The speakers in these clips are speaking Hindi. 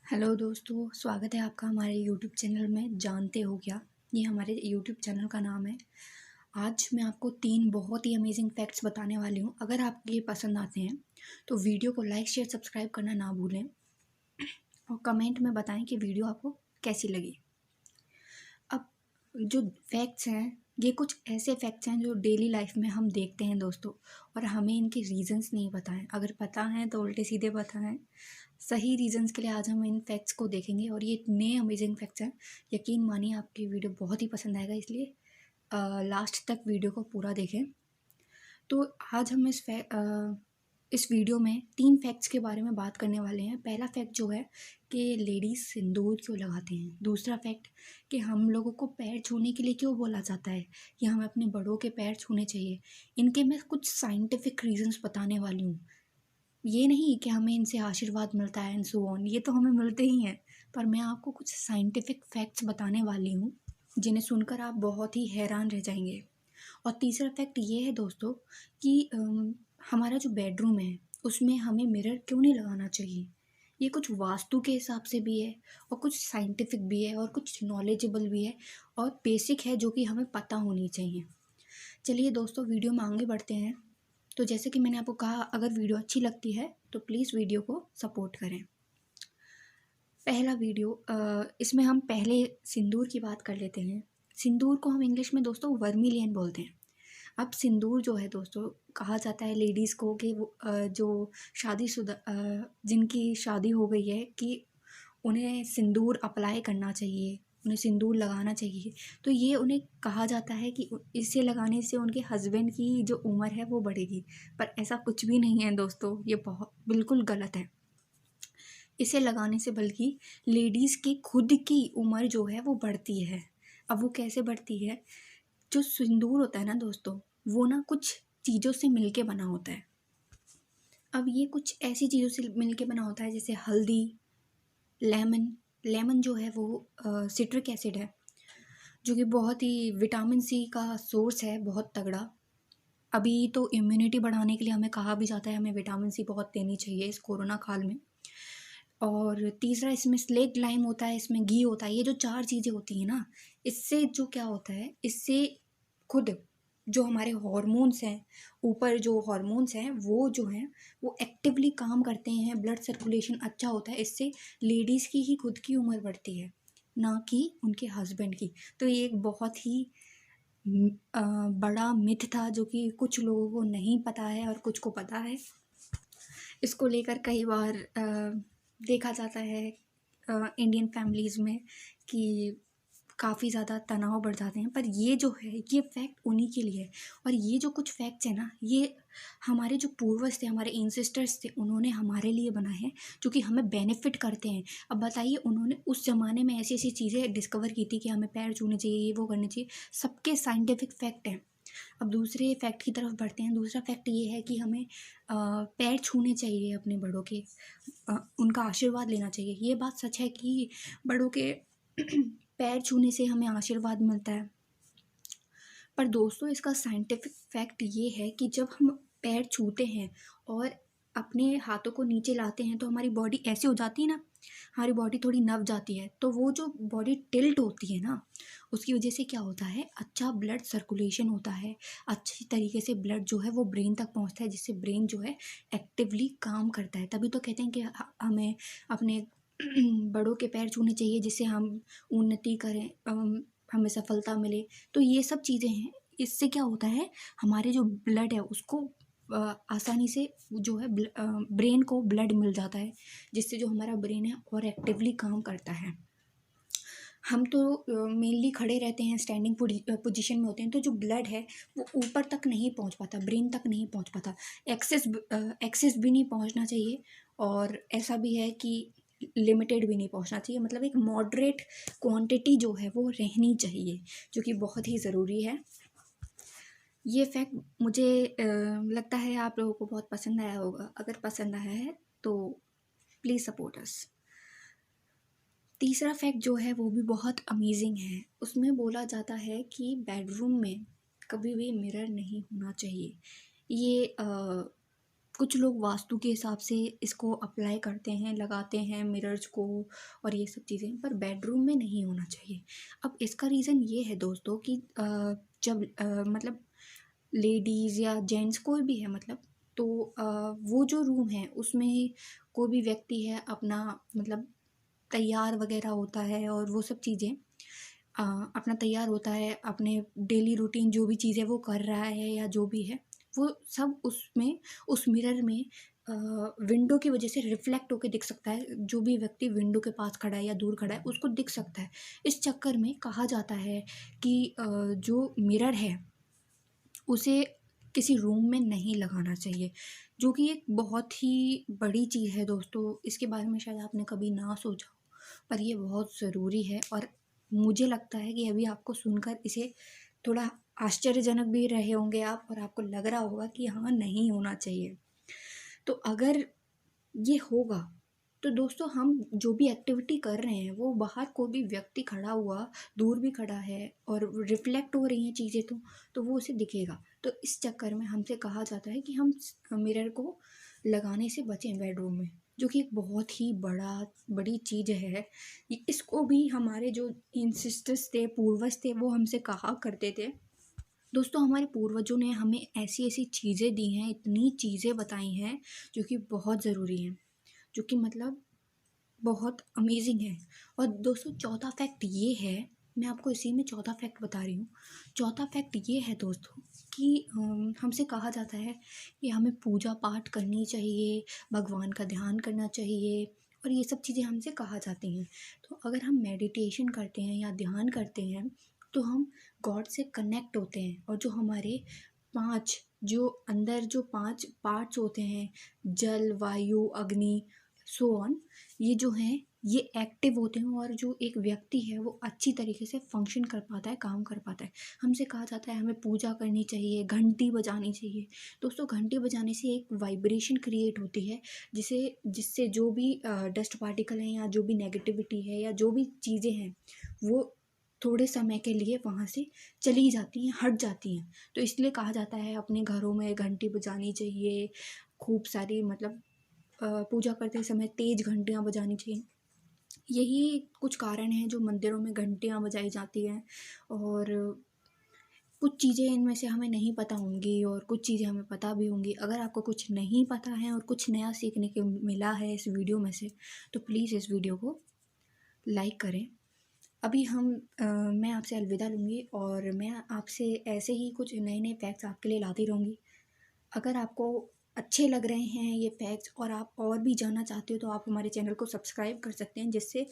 हेलो दोस्तों, स्वागत है आपका हमारे यूट्यूब चैनल में। जानते हो क्या, ये हमारे यूट्यूब चैनल का नाम है। आज मैं आपको 3 बहुत ही अमेजिंग फैक्ट्स बताने वाली हूँ। अगर आपको ये पसंद आते हैं तो वीडियो को लाइक शेयर सब्सक्राइब करना ना भूलें और कमेंट में बताएं कि वीडियो आपको कैसी लगी। अब जो फैक्ट्स हैं, ये कुछ ऐसे फैक्ट्स हैं जो डेली लाइफ में हम देखते हैं दोस्तों, और हमें इनके रीजंस नहीं पता हैं। अगर पता हैं तो उल्टे सीधे पता हैं। सही रीजंस के लिए आज हम इन फैक्ट्स को देखेंगे और ये इतने अमेजिंग फैक्ट्स हैं, यकीन मानिए आपकी वीडियो बहुत ही पसंद आएगा। इसलिए लास्ट तक वीडियो को पूरा देखें। तो आज हम इस वीडियो में 3 फैक्ट्स के बारे में बात करने वाले हैं। पहला फैक्ट जो है कि लेडीज़ सिंदूर क्यों लगाते हैं। दूसरा फैक्ट कि हम लोगों को पैर छूने के लिए क्यों बोला जाता है या हमें अपने बड़ों के पैर छूने चाहिए। इनके मैं कुछ साइंटिफिक रीजंस बताने वाली हूँ। ये नहीं कि हमें इनसे आशीर्वाद मिलता है एंड सो ऑन, ये तो हमें मिलते ही हैं, पर मैं आपको कुछ साइंटिफिक फैक्ट्स बताने वाली हूँ जिन्हें सुनकर आप बहुत ही हैरान रह जाएंगे। और तीसरा फैक्ट ये है दोस्तों कि हमारा जो बेडरूम है उसमें हमें मिरर क्यों नहीं लगाना चाहिए। ये कुछ वास्तु के हिसाब से भी है और कुछ साइंटिफिक भी है और कुछ नॉलेजेबल भी है और बेसिक है जो कि हमें पता होनी चाहिए। चलिए दोस्तों, वीडियो में आगे बढ़ते हैं। तो जैसे कि मैंने आपको कहा, अगर वीडियो अच्छी लगती है तो प्लीज़ वीडियो को सपोर्ट करें। पहला वीडियो, इसमें हम पहले सिंदूर की बात कर लेते हैं। सिंदूर को हम इंग्लिश में दोस्तों वर्मिलियन बोलते हैं। अब सिंदूर जो है दोस्तों, कहा जाता है लेडीज़ को कि वो जो शादीशुदा जिनकी शादी हो गई है कि उन्हें सिंदूर अप्लाई करना चाहिए, उन्हें सिंदूर लगाना चाहिए। तो ये उन्हें कहा जाता है कि इसे लगाने से उनके हस्बैंड की जो उम्र है वो बढ़ेगी, पर ऐसा कुछ भी नहीं है दोस्तों। ये बहुत बिल्कुल गलत है। इसे लगाने से बल्कि लेडीज़ की खुद की उम्र जो है वो बढ़ती है। अब वो कैसे बढ़ती है? जो सिंदूर होता है ना दोस्तों, वो ना कुछ चीज़ों से मिलके बना होता है। अब ये कुछ ऐसी चीज़ों से मिलके बना होता है जैसे हल्दी, लेमन। लेमन जो है वो सिट्रिक एसिड है जो कि बहुत ही विटामिन सी का सोर्स है, बहुत तगड़ा। अभी तो इम्यूनिटी बढ़ाने के लिए हमें कहा भी जाता है हमें विटामिन सी बहुत देनी चाहिए इस कोरोना काल में। और तीसरा, इसमें स्लेक्ट लाइम होता है, इसमें घी होता है। ये जो 4 चीज़ें होती हैं ना, इससे जो क्या होता है, इससे खुद जो हमारे हॉर्मोन्स हैं, ऊपर जो हॉर्मोन्स हैं वो जो हैं वो एक्टिवली काम करते हैं, ब्लड सर्कुलेशन अच्छा होता है। इससे लेडीज़ की ही खुद की उम्र बढ़ती है, ना कि उनके हस्बैंड की। तो ये एक बहुत ही बड़ा मिथ था जो कि कुछ लोगों को नहीं पता है और कुछ को पता है। इसको लेकर कई बार देखा जाता है इंडियन फैमिलीज़ में कि काफ़ी ज़्यादा तनाव बढ़ जाते हैं। पर ये जो है ये फैक्ट उन्हीं के लिए है। और ये जो कुछ फैक्ट्स हैं ना, ये हमारे जो पूर्वज थे, हमारे एंसेस्टर्स थे, उन्होंने हमारे लिए बनाए हैं जो कि हमें बेनिफिट करते हैं। अब बताइए, उन्होंने उस ज़माने में ऐसी ऐसी चीज़ें डिस्कवर की थी कि हमें पैर छूने चाहिए, ये वो करने चाहिए, सबके साइंटिफिक फैक्ट हैं। अब दूसरे फैक्ट की तरफ बढ़ते हैं। दूसरा फैक्ट ये है कि हमें पैर छूने चाहिए अपने बड़ों के, उनका आशीर्वाद लेना चाहिए। ये बात सच है कि बड़ों के पैर छूने से हमें आशीर्वाद मिलता है। पर दोस्तों, इसका साइंटिफिक फैक्ट ये है कि जब हम पैर छूते हैं और अपने हाथों को नीचे लाते हैं तो हमारी बॉडी ऐसे हो जाती है ना, हमारी बॉडी थोड़ी नब जाती है। तो वो जो बॉडी टिल्ट होती है ना, उसकी वजह से क्या होता है, अच्छा ब्लड सर्कुलेशन होता है, अच्छी तरीके से ब्लड जो है वो ब्रेन तक पहुंचता है, जिससे ब्रेन जो है एक्टिवली काम करता है। तभी तो कहते हैं कि हमें अपने बड़ों के पैर छूने चाहिए जिससे हम उन्नति करें, हमें सफलता मिले। तो ये सब चीज़ें हैं। इससे क्या होता है, हमारे जो ब्लड है उसको आसानी से जो है ब्रेन को ब्लड मिल जाता है, जिससे जो हमारा ब्रेन है और एक्टिवली काम करता है। हम तो मेनली खड़े रहते हैं, स्टैंडिंग पोजीशन में होते हैं, तो जो ब्लड है वो ऊपर तक नहीं पहुंच पाता, ब्रेन तक नहीं पहुंच पाता। एक्सेस भी नहीं पहुंचना चाहिए, और ऐसा भी है कि लिमिटेड भी नहीं पहुंचना चाहिए। मतलब एक मॉडरेट क्वांटिटी जो है वो रहनी चाहिए, जो कि बहुत ही ज़रूरी है। ये फैक्ट मुझे लगता है आप लोगों को बहुत पसंद आया होगा। अगर पसंद आया है तो प्लीज़ सपोर्ट अस। तीसरा फैक्ट जो है वो भी बहुत अमेजिंग है। उसमें बोला जाता है कि बेडरूम में कभी भी मिरर नहीं होना चाहिए। ये कुछ लोग वास्तु के हिसाब से इसको अप्लाई करते हैं, लगाते हैं मिरर्स को और ये सब चीज़ें, पर बेडरूम में नहीं होना चाहिए। अब इसका रीज़न ये है दोस्तों कि जब मतलब लेडीज़ या जेंट्स कोई भी है मतलब, तो वो जो रूम है उसमें कोई भी व्यक्ति है अपना मतलब तैयार वगैरह होता है और वो सब चीज़ें अपना तैयार होता है, अपने डेली रूटीन जो भी चीज़ें वो कर रहा है या जो भी है, वो सब उसमें उस मिरर में विंडो की वजह से रिफ्लेक्ट होके दिख सकता है। जो भी व्यक्ति विंडो के पास खड़ा है या दूर खड़ा है उसको दिख सकता है। इस चक्कर में कहा जाता है कि जो मिरर है उसे किसी रूम में नहीं लगाना चाहिए, जो कि एक बहुत ही बड़ी चीज़ है दोस्तों। इसके बारे में शायद आपने कभी ना सोचा हो, पर ये बहुत ज़रूरी है और मुझे लगता है कि अभी आपको सुनकर इसे थोड़ा आश्चर्यजनक भी रहे होंगे आप और आपको लग रहा होगा कि हाँ, नहीं होना चाहिए। तो अगर ये होगा तो दोस्तों हम जो भी एक्टिविटी कर रहे हैं वो बाहर कोई भी व्यक्ति खड़ा हुआ दूर भी खड़ा है और रिफ्लेक्ट हो रही हैं चीज़ें, तो वो उसे दिखेगा। तो इस चक्कर में हमसे कहा जाता है कि हम मिरर को लगाने से बचें बेडरूम में, जो कि एक बहुत ही बड़ी चीज़ है। इसको भी हमारे जो इंसिस्टर्स थे, पूर्वज थे, वो हमसे कहा करते थे। दोस्तों हमारे पूर्वजों ने हमें ऐसी ऐसी चीज़ें दी हैं, इतनी चीज़ें बताई हैं जो कि बहुत ज़रूरी हैं, जो कि मतलब बहुत अमेजिंग है। और दोस्तों चौथा फैक्ट ये है, मैं आपको इसी में चौथा फैक्ट बता रही हूँ। चौथा फैक्ट ये है दोस्तों कि हमसे कहा जाता है कि हमें पूजा पाठ करनी चाहिए, भगवान का ध्यान करना चाहिए और ये सब चीज़ें हमसे कहा जाती हैं। तो अगर हम मेडिटेशन करते हैं या ध्यान करते हैं तो हम गॉड से कनेक्ट होते हैं और जो हमारे पांच जो अंदर जो पांच पार्ट्स होते हैं, जल, वायु, अग्नि, सो ऑन, ये जो हैं ये एक्टिव होते हैं और जो एक व्यक्ति है वो अच्छी तरीके से फंक्शन कर पाता है, काम कर पाता है। हमसे कहा जाता है हमें पूजा करनी चाहिए, घंटी बजानी चाहिए। दोस्तों घंटी बजाने से एक वाइब्रेशन क्रिएट होती है जिसे जिससे जो भी डस्ट पार्टिकल हैं या जो भी नेगेटिविटी है या जो भी चीज़ें हैं वो थोड़े समय के लिए वहाँ से चली जाती हैं, हट जाती हैं। तो इसलिए कहा जाता है अपने घरों में घंटी बजानी चाहिए, खूब सारी मतलब पूजा करते समय तेज घंटियाँ बजानी चाहिए। यही कुछ कारण हैं जो मंदिरों में घंटियाँ बजाई जाती हैं। और कुछ चीज़ें इनमें से हमें नहीं पता होंगी और कुछ चीज़ें हमें पता भी होंगी। अगर आपको कुछ नहीं पता है और कुछ नया सीखने को मिला है इस वीडियो में से, तो प्लीज़ इस वीडियो को लाइक करें। अभी मैं आपसे अलविदा लूँगी और मैं आपसे ऐसे ही कुछ नए नए फैक्ट्स आपके लिए लाती रहूँगी। अगर आपको अच्छे लग रहे हैं ये फैक्ट्स और आप और भी जानना चाहते हो तो आप हमारे चैनल को सब्सक्राइब कर सकते हैं, जिससे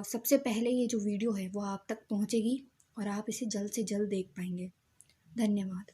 सबसे पहले ये जो वीडियो है वो आप तक पहुंचेगी और आप इसे जल्द से जल्द देख पाएंगे। धन्यवाद।